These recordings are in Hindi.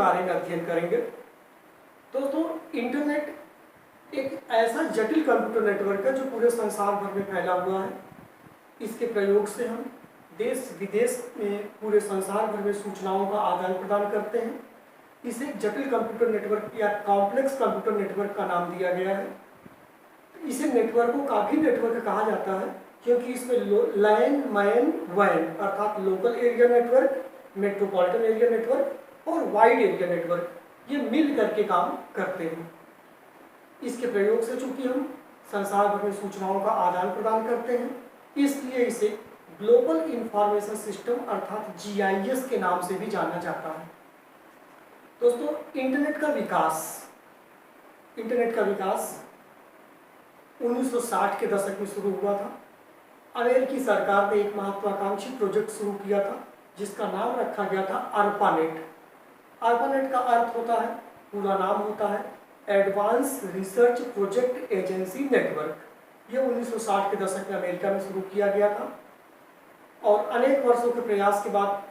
बारे में अध्ययन करेंगे। दोस्तों, इंटरनेट एक ऐसा जटिल कंप्यूटर नेटवर्क है जो पूरे संसार भर में फैला हुआ है। इसके प्रयोग से हम देश विदेश में पूरे संसार भर में सूचनाओं का आदान प्रदान करते हैं। इसे एक जटिल कंप्यूटर नेटवर्क या कॉम्प्लेक्स कंप्यूटर नेटवर्क का नाम दिया गया है। इसे नेटवर्कों का भी नेटवर्क कहा जाता है क्योंकि इसमें लैन, मैन, वैन अर्थात local area network, metropolitan area network और वाइड एरिया नेटवर्क ये मिल करके काम करते हैं। इसके प्रयोग से चूंकि हम संसार भर में सूचनाओं का आदान प्रदान करते हैं, इसलिए इसे ग्लोबल इंफॉर्मेशन सिस्टम अर्थात GIS के नाम से भी जाना जाता है। दोस्तों, इंटरनेट का विकास 1960 के दशक में शुरू हुआ था। अमेरिकी सरकार ने एक महत्वाकांक्षी प्रोजेक्ट शुरू किया था जिसका नाम रखा गया था ARPANET। ARPANET का अर्थ होता है, पूरा नाम होता है advance research project agency network. ये 1960 के दशक में अमेरिका में शुरू किया गया था और अनेक वर्षों के प्रयास के बाद,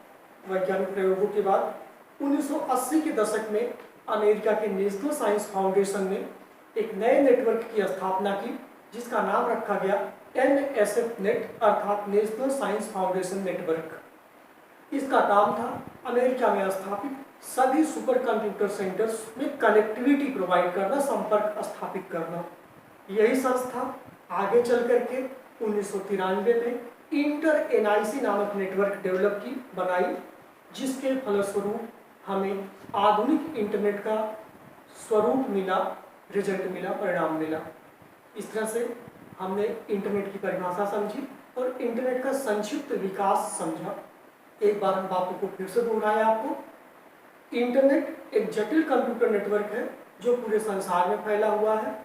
वैज्ञानिक प्रयोगों के बाद 1980 के दशक में अमेरिका के नेशनल साइंस फाउंडेशन ने एक नए नेटवर्क की स्थापना की जिसका नाम रखा गया NSF-नेट अर्थात नेशनल साइंस फाउंडेशन नेटवर्क। इसका काम था अमेरिका में स्थापित सभी सुपर कंप्यूटर सेंटर्स में कनेक्टिविटी प्रोवाइड करना, संपर्क स्थापित करना। यही संस्था आगे चल करके 1993 में इंटर NIC नामक नेटवर्क डेवलप की, बनाई, जिसके फलस्वरूप हमें आधुनिक इंटरनेट का स्वरूप मिला, रिजल्ट मिला, परिणाम मिला। इस तरह से हमने इंटरनेट की परिभाषा समझी और इंटरनेट का संक्षिप्त विकास समझा। एक बार हम बातों को फिर से दोहराया आपको। इंटरनेट एक जटिल कंप्यूटर नेटवर्क है जो पूरे संसार में फैला हुआ है।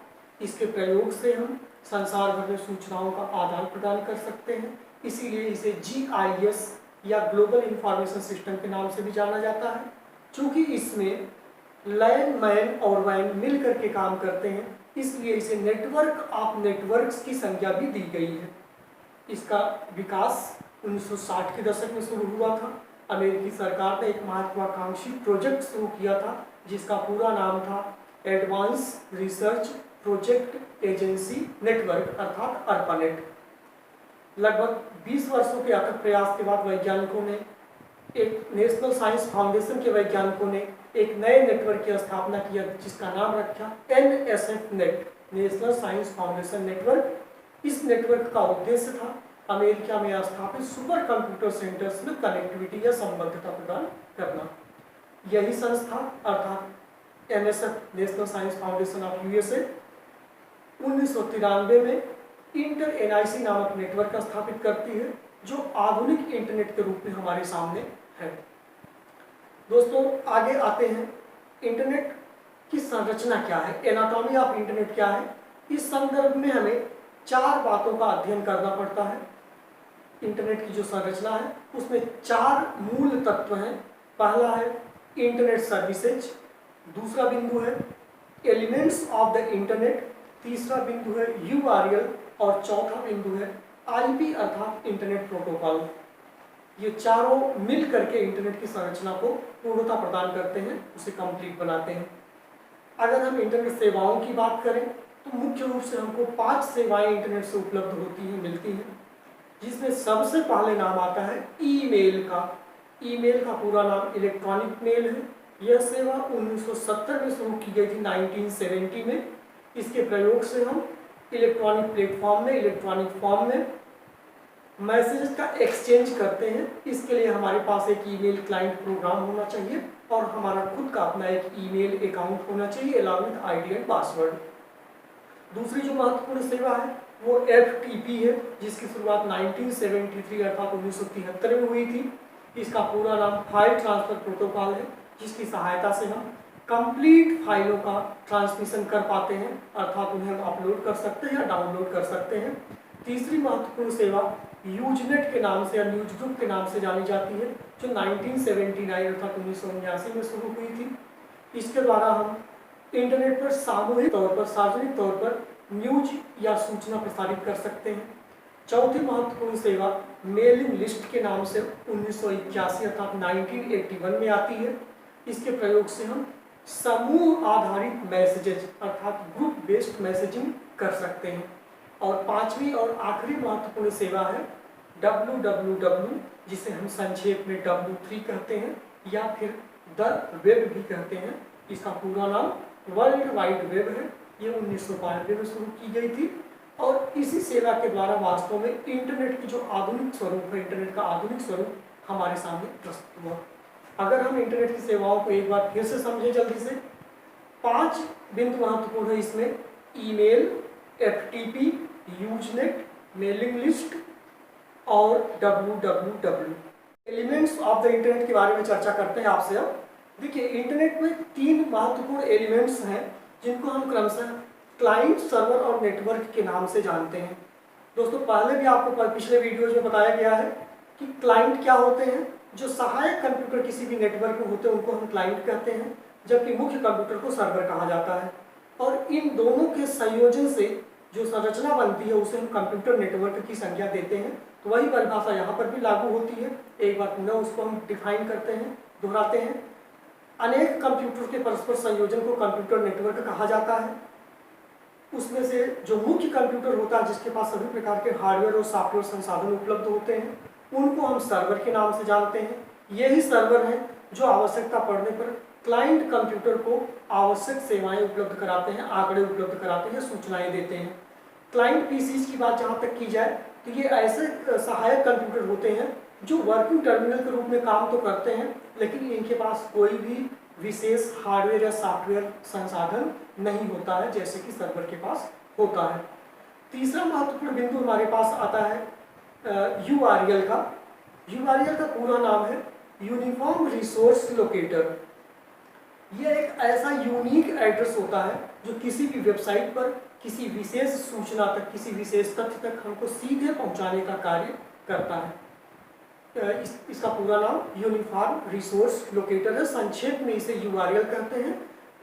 इसके प्रयोग से हम संसार भर में सूचनाओं का आदान प्रदान कर सकते हैं, इसीलिए इसे GIS या ग्लोबल इंफॉर्मेशन सिस्टम के नाम से भी जाना जाता है। चूंकि इसमें लैन, मैन और वैन मिल करके काम करते हैं, इसलिए इसे नेटवर्क ऑफ नेटवर्क्स की संज्ञा भी दी गई है। इसका विकास 1960 के दशक में शुरू हुआ था। अमेरिकी सरकार ने एक महत्वाकांक्षी प्रोजेक्ट शुरू किया था जिसका पूरा नाम था advance research project agency network अर्थात ARPANET। लगभग 20 वर्षों के अथक प्रयास के बाद वैज्ञानिकों ने, एक नेशनल साइंस फाउंडेशन के वैज्ञानिकों ने एक नए नेटवर्क की स्थापना किया जिसका नाम रखा NSF-नेट, नेशनल साइंस फाउंडेशन नेटवर्क। इस नेटवर्क का उद्देश्य था अमेरिका में स्थापित सुपर कंप्यूटर सेंटर्स में कनेक्टिविटी या संबद्धता प्रदान करना। यही संस्था अर्थात NSF, national science foundation of USA, 1993 में इंटर NIC नामक नेटवर्क स्थापित करती है जो आधुनिक इंटरनेट के रूप में हमारे सामने है। दोस्तों, आगे आते हैं, इंटरनेट की संरचना क्या है, एनाटॉमी ऑफ इंटरनेट क्या है। इस संदर्भ में हमें 4 बातों का अध्ययन करना पड़ता है। इंटरनेट की जो संरचना है उसमें 4 मूल तत्व हैं। पहला है इंटरनेट सर्विसेज, दूसरा बिंदु है एलिमेंट्स ऑफ द इंटरनेट, तीसरा बिंदु है URL और चौथा बिंदु है IP अर्थात इंटरनेट प्रोटोकॉल। ये चारों मिल करके इंटरनेट की संरचना को पूर्णता प्रदान करते हैं, उसे कंप्लीट बनाते हैं। अगर हम इंटरनेट सेवाओं की बात करें तो मुख्य रूप से हमको 5 सेवाएं इंटरनेट से उपलब्ध होती हैं, मिलती हैं, जिसमें सबसे पहले नाम आता है ईमेल का। ईमेल का पूरा नाम इलेक्ट्रॉनिक मेल है। यह सेवा 1970 में शुरू की गई थी, 1970 में। इसके प्रयोग से हम इलेक्ट्रॉनिक प्लेटफॉर्म में, इलेक्ट्रॉनिक फॉर्म में मैसेजेस का एक्सचेंज करते हैं। इसके लिए हमारे पास एक ईमेल क्लाइंट प्रोग्राम होना चाहिए और हमारा खुद का अपना एक ईमेल अकाउंट होना चाहिए along with ID and password. दूसरी जो महत्वपूर्ण सेवा है वो FTP है, जिसकी शुरुआत 1973 अर्थात 1973 में हुई थी। इसका पूरा नाम फाइल ट्रांसफर प्रोटोकॉल है, जिसकी सहायता से हम कंप्लीट फाइलों का ट्रांसमिशन कर पाते हैं, अर्थात उन्हें हम अपलोड कर सकते हैं या डाउनलोड कर सकते हैं। तीसरी महत्वपूर्ण सेवा यूजनेट के नाम से या न्यूज ग्रुप के नाम से जानी जाती है, जो 1979 अर्थात 1979 में शुरू हुई थी। इसके द्वारा हम इंटरनेट पर सामूहिक तौर पर, सार्वजनिक तौर पर न्यूज या सूचना प्रसारित कर सकते हैं। चौथी महत्वपूर्ण सेवा मेलिंग लिस्ट के नाम से 1981 अर्थात 1981 में आती है। इसके प्रयोग से हम समूह आधारित मैसेजेज अर्थात ग्रुप बेस्ड मैसेजिंग कर सकते हैं। और पांचवी और आखिरी महत्वपूर्ण सेवा है www, जिसे हम संक्षेप में W3 कहते हैं या फिर द वेब भी कहते हैं। इसका पूरा नाम वर्ल्ड वाइड वेब है। ये 1992 में शुरू की गई थी और इसी सेवा के द्वारा वास्तव में इंटरनेट की जो आधुनिक स्वरूप है, इंटरनेट का आधुनिक स्वरूप हमारे सामने प्रस्तुत हुआ। अगर हम इंटरनेट की सेवाओं को एक बार फिर से समझें जल्दी से, 5 बिंदु महत्वपूर्ण है इसमें। Email, FTP, Usenet, mailing list और www। Elements of the internet के बारे में चर्चा करते हैं आपसे अब। देखिए, इंटरनेट में 3 महत्वपूर्ण एलिमेंट्स हैं जिनको हम क्रमशः क्लाइंट, सर्वर और नेटवर्क के नाम से जानते हैं। दोस्तों, पहले भी आपको पिछले वीडियोज में बताया गया है कि क्लाइंट क्या होते हैं। जो सहायक कंप्यूटर किसी भी नेटवर्क में होते हैं उनको हम क्लाइंट कहते हैं, जबकि मुख्य कंप्यूटर को सर्वर कहा जाता है। और इन दोनों के संयोजन से जो संरचना बनती है उसे हम कंप्यूटर नेटवर्क की संज्ञा देते हैं। तो वही परिभाषा यहाँ पर भी लागू होती है। एक बार पुनः उसको हम डिफाइन करते हैं, दोहराते हैं। अनेक कंप्यूटर के परस्पर संयोजन को कंप्यूटर नेटवर्क कहा जाता है। उसमें से जो मुख्य कंप्यूटर होता है, जिसके पास सभी प्रकार के हार्डवेयर और सॉफ्टवेयर संसाधन उपलब्ध होते हैं, उनको हम सर्वर के नाम से जानते हैं। यही सर्वर हैं जो आवश्यकता पड़ने पर क्लाइंट कंप्यूटर को आवश्यक सेवाएं उपलब्ध कराते हैं, आंकड़े उपलब्ध कराते हैं, सूचनाएं देते हैं। क्लाइंट पीसीज की बात जहाँ तक की जाए तो ये ऐसे सहायक कंप्यूटर होते हैं जो वर्किंग टर्मिनल के रूप में काम तो करते हैं, लेकिन इनके पास कोई भी विशेष हार्डवेयर या सॉफ्टवेयर संसाधन नहीं होता है, जैसे कि सर्वर के पास होता है। तीसरा महत्वपूर्ण बिंदु हमारे पास आता है URL का। URL का पूरा नाम है यूनिफॉर्म रिसोर्स लोकेटर। यह एक ऐसा यूनिक एड्रेस होता है जो किसी भी वेबसाइट पर किसी विशेष सूचना तक, किसी विशेष तथ्य तक हमको सीधे पहुंचाने का कार्य करता है। इसका पूरा नाम यूनिफॉर्म रिसोर्स लोकेटर है। संक्षेप में इसे URL कहते हैं।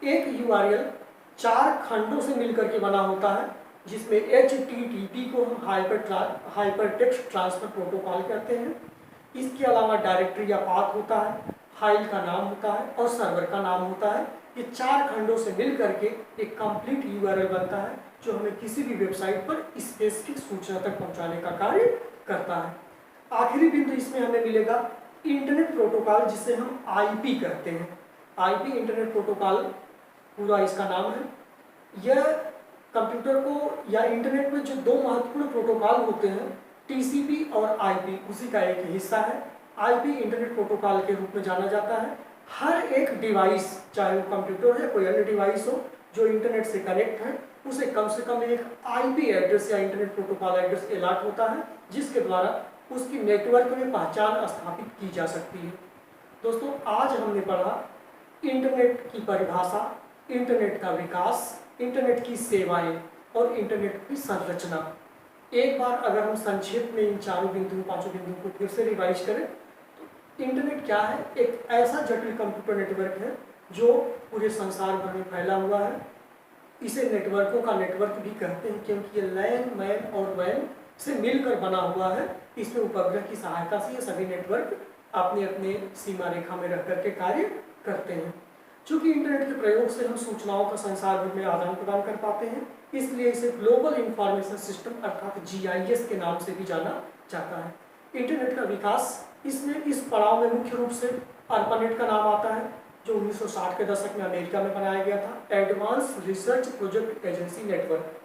एक URL 4 खंडों से मिलकर के बना होता है, जिसमें HTTP को हम हाइपर टेक्स्ट ट्रांसफर प्रोटोकॉल कहते हैं। इसके अलावा डायरेक्टरी या पाथ होता है, फाइल का नाम होता है और सर्वर का नाम होता है। ये 4 खंडों से मिल करके एक कंप्लीट URL बनता है जो हमें किसी भी वेबसाइट पर स्पेसिफिक सूचना तक पहुंचाने का कार्य करता है। आखिरी बिंदु इसमें हमें मिलेगा इंटरनेट प्रोटोकॉल, जिसे हम IP कहते हैं। IP इंटरनेट प्रोटोकॉल पूरा इसका नाम है। यह कंप्यूटर को या इंटरनेट में जो 2 महत्वपूर्ण प्रोटोकॉल होते हैं, TCP और IP, उसी का एक हिस्सा है। IP इंटरनेट प्रोटोकॉल के रूप में जाना जाता है। हर एक डिवाइस, चाहे वो कंप्यूटर हो या कोई अन्य डिवाइस हो जो इंटरनेट से कनेक्ट है, उसे कम से कम एक IP एड्रेस या इंटरनेट प्रोटोकॉल एड्रेस अलॉट होता है, जिसके द्वारा उसकी नेटवर्क में पहचान स्थापित की जा सकती है। दोस्तों, आज हमने पढ़ा इंटरनेट की परिभाषा, इंटरनेट का विकास, इंटरनेट की सेवाएं और इंटरनेट की संरचना। एक बार अगर हम संक्षेप में इन 4 बिंदुओं 5 बिंदुओं को फिर से रिवाइज करें तो इंटरनेट क्या है? एक ऐसा जटिल कंप्यूटर नेटवर्क है जो पूरे संसार भर में फैला हुआ है। इसे नेटवर्कों का नेटवर्क भी कहते हैं, क्योंकि ये लैन, मैन और वैन से मिलकर बना हुआ है। इसमें उपग्रह की सहायता से ये सभी नेटवर्क अपने अपने सीमा रेखा में रह करके कार्य करते हैं। चूंकि इंटरनेट के प्रयोग से हम सूचनाओं का संसार भर में आदान प्रदान कर पाते हैं, इसलिए इसे ग्लोबल इंफॉर्मेशन सिस्टम अर्थात GIS के नाम से भी जाना जाता है। इंटरनेट का विकास, इसमें इस पड़ाव में मुख्य रूप से ARPANET का नाम आता है, जो 1960 के दशक में अमेरिका में बनाया गया था। Advance research project agency network.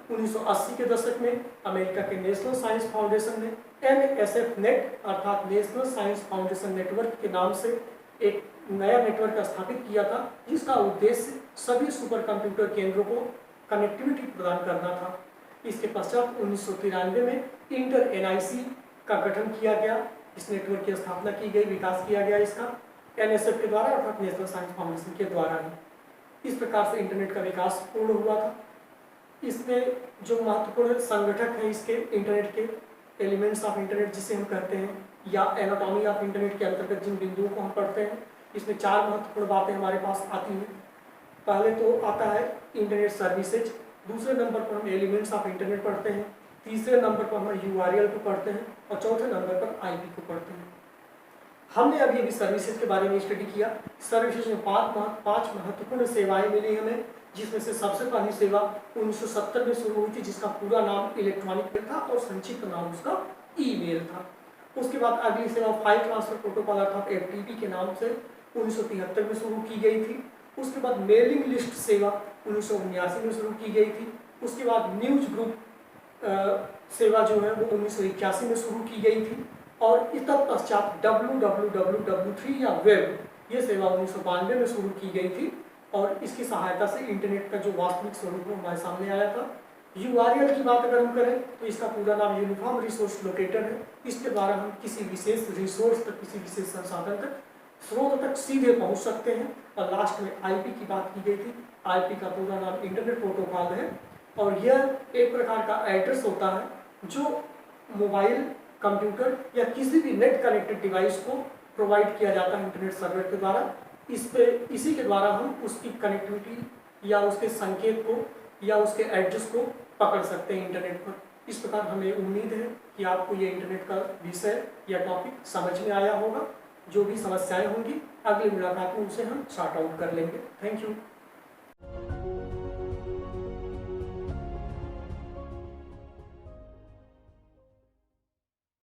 1980 के दशक में अमेरिका के नेशनल साइंस फाउंडेशन ने NSF नेट अर्थात नेशनल साइंस फाउंडेशन नेटवर्क के नाम से एक नया नेटवर्क स्थापित किया था, जिसका उद्देश्य सभी सुपर कंप्यूटर केंद्रों को कनेक्टिविटी प्रदान करना था। इसके पश्चात 1993 में इंटर NIC का गठन किया गया। इस नेटवर्क की स्थापना की गई, विकास किया गया इसका NSF के द्वारा अर्थात नेशनल साइंस फाउंडेशन के द्वारा ही। इस प्रकार से इंटरनेट का विकास पूर्ण हुआ था। इसमें जो महत्वपूर्ण संगठक हैं इसके इंटरनेट के, एलिमेंट्स ऑफ इंटरनेट जिसे हम कहते हैं, या एनाटॉमी ऑफ इंटरनेट के अंतर्गत जिन बिंदुओं को हम पढ़ते हैं, इसमें 4 महत्वपूर्ण बातें हमारे पास आती हैं। पहले तो आता है इंटरनेट सर्विसेज, दूसरे नंबर पर हम एलिमेंट्स ऑफ इंटरनेट पढ़ते हैं, तीसरे नंबर पर हम URL को पढ़ते हैं और चौथे नंबर पर IP को पढ़ते हैं। हमने अभी अभी सर्विसेज के बारे में स्टडी किया। सर्विसेज में पांच महत्वपूर्ण सेवाएं मिली हमें, जिसमें से सबसे पहली सेवा 1970 में शुरू हुई थी, जिसका पूरा नाम इलेक्ट्रॉनिक मेल था और संक्षिप्त नाम उसका ईमेल था। उसके बाद अगली सेवा फाइल ट्रांसफर प्रोटोकॉल अर्थात FTP के नाम से 1973 में शुरू की गई थी। उसके बाद मेलिंग लिस्ट सेवा 1979 में शुरू की गई थी। उसके बाद न्यूज ग्रुप सेवा जो है वो 1981 में शुरू की गई थी। और तत्पश्चात www3 या वेब ये सेवा 1992 में शुरू की गई थी और इसकी सहायता से इंटरनेट का जो वास्तविक स्वरूप हमारे सामने आया था। URL की बात अगर हम करें तो इसका पूरा नाम यूनिफॉर्म रिसोर्स लोकेटर है। इसके द्वारा हम किसी विशेष रिसोर्स तक, किसी विशेष संसाधन तक, स्रोत तक सीधे पहुंच सकते हैं। और लास्ट में IP की बात की गई थी। IP का पूरा नाम इंटरनेट प्रोटोकॉल है और यह एक प्रकार का एड्रेस होता है जो मोबाइल, कंप्यूटर या किसी भी नेट कनेक्टेड डिवाइस को प्रोवाइड किया जाता है इंटरनेट सर्वर के द्वारा। इसी के द्वारा हम उसकी कनेक्टिविटी या उसके संकेत को या उसके एड्रेस को पकड़ सकते हैं इंटरनेट पर। इस प्रकार हमें उम्मीद है कि आपको ये इंटरनेट का विषय या टॉपिक समझ में आया होगा। जो भी समस्याएं होंगी अगली मुलाकात में उसे हम सॉर्ट आउट कर लेंगे। Thank you.